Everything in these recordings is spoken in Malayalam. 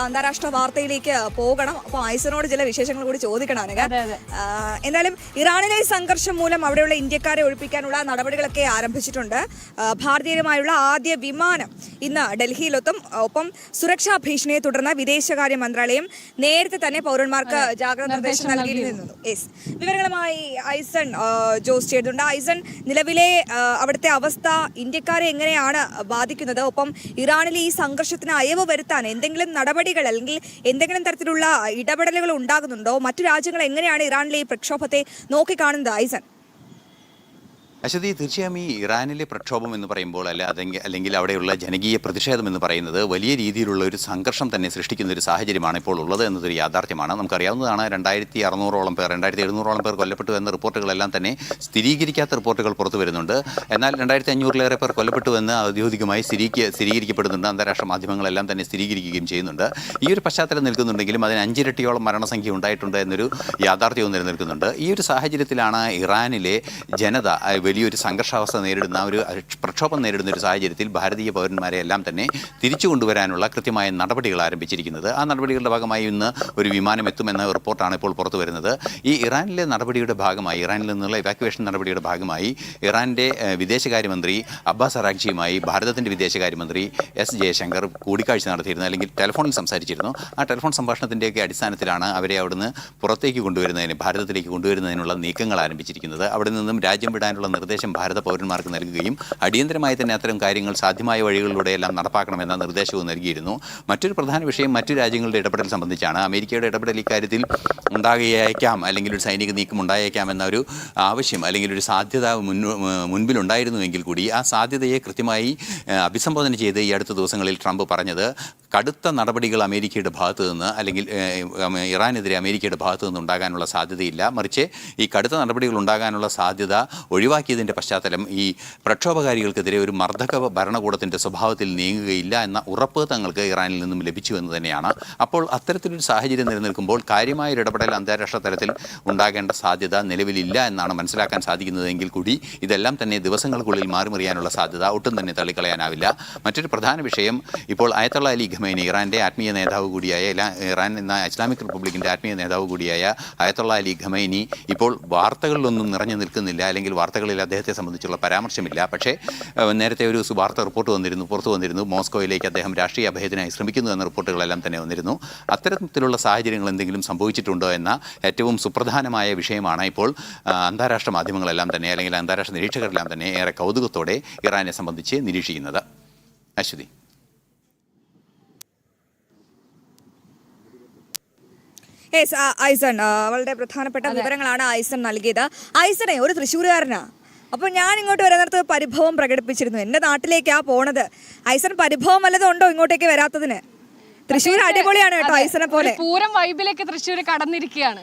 അന്താരാഷ്ട്ര വാർത്തയിലേക്ക് പോകണം. അപ്പോൾ ഐസനോട് ചില വിശേഷങ്ങൾ കൂടി ചോദിക്കണം. എന്തായാലും ഇറാനിലെ സംഘർഷം മൂലം അവിടെയുള്ള ഇന്ത്യക്കാരെ ഒഴിപ്പിക്കാനുള്ള നടപടികളൊക്കെ ആരംഭിച്ചിട്ടുണ്ട്. ഭാരതീയരുമായുള്ള ആദ്യ വിമാനം ഇന്ന് ഡൽഹിയിലെത്തും. ഒപ്പം സുരക്ഷാ ഭീഷണിയെ തുടർന്ന് വിദേശകാര്യ മന്ത്രാലയം നേരത്തെ തന്നെ പൗരന്മാർക്ക് ജാഗ്രതാ നിർദ്ദേശം നൽകിയിരുന്നു. വിവരങ്ങളുമായി ഐസൺ ജോസ് ചെയ്തിട്ടുണ്ട്. ഐസൺ, നിലവിലെ അവിടുത്തെ അവസ്ഥ ഇന്ത്യക്കാരെ എങ്ങനെയാണ് ബാധിക്കുന്നത്? ഒപ്പം ഇറാനിലെ ഈ സംഘർഷത്തിന് അയവ് വരുത്താൻ എന്തെങ്കിലും നടപടികൾ അല്ലെങ്കിൽ എന്തെങ്കിലും തരത്തിലുള്ള ഇടപെടലുകൾ ഉണ്ടാകുന്നുണ്ടോ? മറ്റു രാജ്യങ്ങൾ എങ്ങനെയാണ് ഇറാനിലെ ഈ പ്രക്ഷോഭത്തെ നോക്കിക്കാണുന്നത് ഐസൺ? അശ്വതി, തീർച്ചയായും ഈ ഇറാനിലെ പ്രക്ഷോഭം എന്ന് പറയുമ്പോൾ അല്ലെങ്കിൽ അവിടെയുള്ള ജനകീയ പ്രതിഷേധം എന്ന് പറയുന്നത് വലിയ രീതിയിലുള്ള ഒരു സംഘർഷം തന്നെ സൃഷ്ടിക്കുന്ന ഒരു സാഹചര്യമാണ് ഇപ്പോൾ ഉള്ളത് എന്നതൊരു യാഥാർത്ഥ്യമാണ്. നമുക്കറിയാവുന്നതാണ്, 2600-ഓളം പേർ 2700-ഓളം പേർ കൊല്ലപ്പെട്ടു എന്ന റിപ്പോർട്ടുകളെല്ലാം തന്നെ സ്ഥിരീകരിക്കാത്ത റിപ്പോർട്ടുകൾ പുറത്തു വരുന്നുണ്ട്. എന്നാൽ 2500-ലേറെ പേർ കൊല്ലപ്പെട്ടു എന്ന് ഔദ്യോഗികമായി സ്ഥിരീകരിക്കപ്പെടുന്നുണ്ട്. അന്താരാഷ്ട്ര മാധ്യമങ്ങളെല്ലാം തന്നെ സ്ഥിരീകരിക്കുകയും ചെയ്യുന്നുണ്ട്. ഈ ഒരു പശ്ചാത്തലം നിൽക്കുന്നുണ്ടെങ്കിലും അതിന് 5 ഇരട്ടിയോളം മരണസംഖ്യ ഉണ്ടായിട്ടുണ്ട് എന്നൊരു യാഥാർത്ഥ്യവും നിലനിൽക്കുന്നുണ്ട്. ഈ ഒരു സാഹചര്യത്തിലാണ് ഇറാനിലെ ജനത വലിയൊരു സംഘർഷാവസ്ഥ നേരിടുന്ന ഒരു പ്രക്ഷോഭം നേരിടുന്ന ഒരു സാഹചര്യത്തിൽ ഭാരതീയ പൗരന്മാരെ എല്ലാം തന്നെ തിരിച്ചു കൊണ്ടുവരാനുള്ള കൃത്യമായ നടപടികൾ ആരംഭിച്ചിരിക്കുന്നത്. ആ നടപടികളുടെ ഭാഗമായി ഇന്ന് ഒരു വിമാനം എത്തുമെന്ന റിപ്പോർട്ടാണ് ഇപ്പോൾ പുറത്തു വരുന്നത്. ഈ ഇറാനിലെ നടപടിയുടെ ഭാഗമായി, ഇറാനിൽ നിന്നുള്ള ഇവാക്യുവേഷൻ നടപടിയുടെ ഭാഗമായി ഇറാൻ്റെ വിദേശകാര്യമന്ത്രി അബ്ബാസ് അറാഗ്ചിയുമായി ഭാരതത്തിൻ്റെ വിദേശകാര്യമന്ത്രി എസ് ജയശങ്കർ കൂടിക്കാഴ്ച നടത്തിയിരുന്നു, അല്ലെങ്കിൽ ടെലിഫോണിൽ സംസാരിച്ചിരുന്നു. ആ ടെലിഫോൺ സംഭാഷണത്തിൻ്റെയൊക്കെ അടിസ്ഥാനത്തിലാണ് അവരെ അവിടുന്ന് പുറത്തേക്ക് കൊണ്ടുവരുന്നതിന്, ഭാരതത്തിലേക്ക് കൊണ്ടുവരുന്നതിനുള്ള നീക്കങ്ങൾ ആരംഭിച്ചിരിക്കുന്നത്. അവിടെ നിന്നും രാജ്യം വിടാനുള്ള നിർദ്ദേശം ഭാരത പൗരന്മാർക്ക് നൽകുകയും അടിയന്തരമായി തന്നെ അത്തരം കാര്യങ്ങൾ സാധ്യമായ വഴികളിലൂടെയെല്ലാം നടപ്പാക്കണമെന്ന നിർദ്ദേശവും നൽകിയിരുന്നു. മറ്റൊരു പ്രധാന വിഷയം മറ്റു രാജ്യങ്ങളുടെ ഇടപെടൽ സംബന്ധിച്ചാണ്. അമേരിക്കയുടെ ഇടപെടൽ ഇക്കാര്യത്തിൽ ഉണ്ടായേക്കാം, അല്ലെങ്കിൽ ഒരു സൈനിക നീക്കം ഉണ്ടായേക്കാം എന്ന ഒരു ആവശ്യം അല്ലെങ്കിൽ ഒരു സാധ്യത മുൻപിലുണ്ടായിരുന്നുവെങ്കിൽ കൂടി ആ സാധ്യതയെ കൃത്യമായി അഭിസംബോധന ചെയ്ത് ഈ അടുത്ത ദിവസങ്ങളിൽ ട്രംപ് പറഞ്ഞത് കടുത്ത നടപടികൾ അമേരിക്കയുടെ ഭാഗത്തു നിന്ന് അല്ലെങ്കിൽ ഇറാനെതിരെ അമേരിക്കയുടെ ഭാഗത്തു നിന്ന് ഉണ്ടാകാനുള്ള സാധ്യതയില്ല, മറിച്ച് ഈ കടുത്ത നടപടികൾ ഉണ്ടാകാനുള്ള സാധ്യത ഒഴിവാക്കിയതിൻ്റെ പശ്ചാത്തലം ഈ പ്രക്ഷോഭകാരികൾക്കെതിരെ ഒരു മർദ്ദക ഭരണകൂടത്തിൻ്റെ സ്വഭാവത്തിൽ നീങ്ങുകയില്ല എന്ന ഉറപ്പ് തങ്ങൾക്ക് ഇറാനിൽ നിന്നും ലഭിച്ചു എന്ന് തന്നെയാണ്. അപ്പോൾ അത്തരത്തിലൊരു സാഹചര്യം നിലനിൽക്കുമ്പോൾ കാര്യമായൊരു ഇടപെടൽ അന്താരാഷ്ട്ര തലത്തിൽ ഉണ്ടാകേണ്ട സാധ്യത നിലവിലില്ല എന്നാണ് മനസ്സിലാക്കാൻ സാധിക്കുന്നതെങ്കിൽ കൂടി ഇതെല്ലാം തന്നെ ദിവസങ്ങൾക്കുള്ളിൽ മാറിമറിയാനുള്ള സാധ്യത ഒട്ടും തന്നെ തള്ളിക്കളയാനാവില്ല. മറ്റൊരു പ്രധാന വിഷയം, ഇപ്പോൾ അയത്തുള്ള അലി ഖമൈനി, ഇറാൻ്റെ ആത്മീയ നേതാവ് കൂടിയായ, ഇറാൻ എന്ന ഇസ്ലാമിക് റിപ്പബ്ലിക്കിൻ്റെ ആത്മീയ നേതാവ് കൂടിയായ അയത്തുള്ള അലി ഖമൈനി ഇപ്പോൾ വാർത്തകളിലൊന്നും നിറഞ്ഞു നിൽക്കുന്നില്ല, അല്ലെങ്കിൽ വാർത്തകളിൽ അദ്ദേഹത്തെ സംബന്ധിച്ചുള്ള പരാമർശമില്ല. പക്ഷേ നേരത്തെ ഒരു വാർത്ത പുറത്തു വന്നിരുന്നു, മോസ്കോയിലേക്ക് അദ്ദേഹം രാഷ്ട്രീയ അഭയത്തിനായി ശ്രമിക്കുന്നു എന്ന റിപ്പോർട്ടുകളെല്ലാം തന്നെ വന്നിരുന്നു. അത്തരത്തിലുള്ള സാഹചര്യങ്ങൾ എന്തെങ്കിലും സംഭവിച്ചിട്ടുണ്ടോ എന്ന ഏറ്റവും സുപ്രധാനമായ വിഷയമാണ് ഇപ്പോൾ അന്താരാഷ്ട്ര മാധ്യമങ്ങളെല്ലാം തന്നെ, അല്ലെങ്കിൽ അന്താരാഷ്ട്ര നിരീക്ഷകരെല്ലാം തന്നെ ഏറെ കൗതുകത്തോടെ ഇറാനെ സംബന്ധിച്ച് നിരീക്ഷിക്കുന്നത്. അശ്വതി. ഐസൺ, വളരെ പ്രധാനപ്പെട്ട വിവരങ്ങളാണ് ഐസൺ നൽകിയത്. ഐസണെ ഒരു തൃശ്ശൂരുകാരനാ, അപ്പോൾ ഞാൻ ഇങ്ങോട്ട് വരുന്നിടത്ത് പരിഭവം പ്രകടിപ്പിച്ചിരുന്നു. എൻ്റെ നാട്ടിലേക്കാ പോണത്. ഐസൺ, പരിഭവം വല്ലതും ഉണ്ടോ ഇങ്ങോട്ടേക്ക് വരാത്തതിന്? തൃശ്ശൂർ അടിപൊളിയാണ് കേട്ടോ, ഐസനെ പോലെ പൂരം വൈബിലേക്ക് തൃശ്ശൂർ കടന്നിരിക്കുകയാണ്.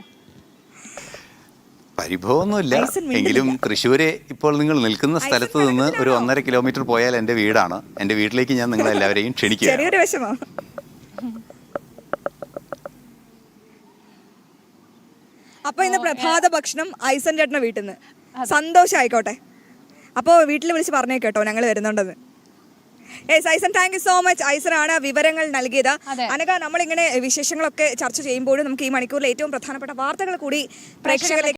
പരിഭവമൊന്നുമില്ല, എങ്കിലും തൃശ്ശൂര് ഇപ്പോൾ നിങ്ങൾ നിൽക്കുന്ന സ്ഥലത്ത് നിന്ന് ഒരു 1.5 കിലോമീറ്റർ പോയാൽ എൻ്റെ വീടാണ്. എൻ്റെ വീട്ടിലേക്ക് ഞാൻ നിങ്ങളെല്ലാവരെയും ക്ഷണിക്കുക. ചെറിയൊരു വിഷമം. അപ്പൊ ഇന്ന് പ്രഭാത ഭക്ഷണം ഐസൻ ചേട്ടന്റെ വീട്ടിൽ നിന്ന്. സന്തോഷമായിക്കോട്ടെ. അപ്പോൾ വീട്ടിൽ വിളിച്ച് പറഞ്ഞേക്കട്ടോ ഞങ്ങൾ വരുന്നുണ്ടെന്ന്. ഐസൻ, താങ്ക് യു സോ മച്ച്. ഐസനാണ് വിവരങ്ങൾ നൽകിയത്. അനഘ, നമ്മളിങ്ങനെ വിശേഷങ്ങളൊക്കെ ചർച്ച ചെയ്യുമ്പോഴും നമുക്ക് ഈ മണിക്കൂറിൽ ഏറ്റവും പ്രധാനപ്പെട്ട വാർത്തകൾ കൂടി പ്രേക്ഷകരിലേക്ക്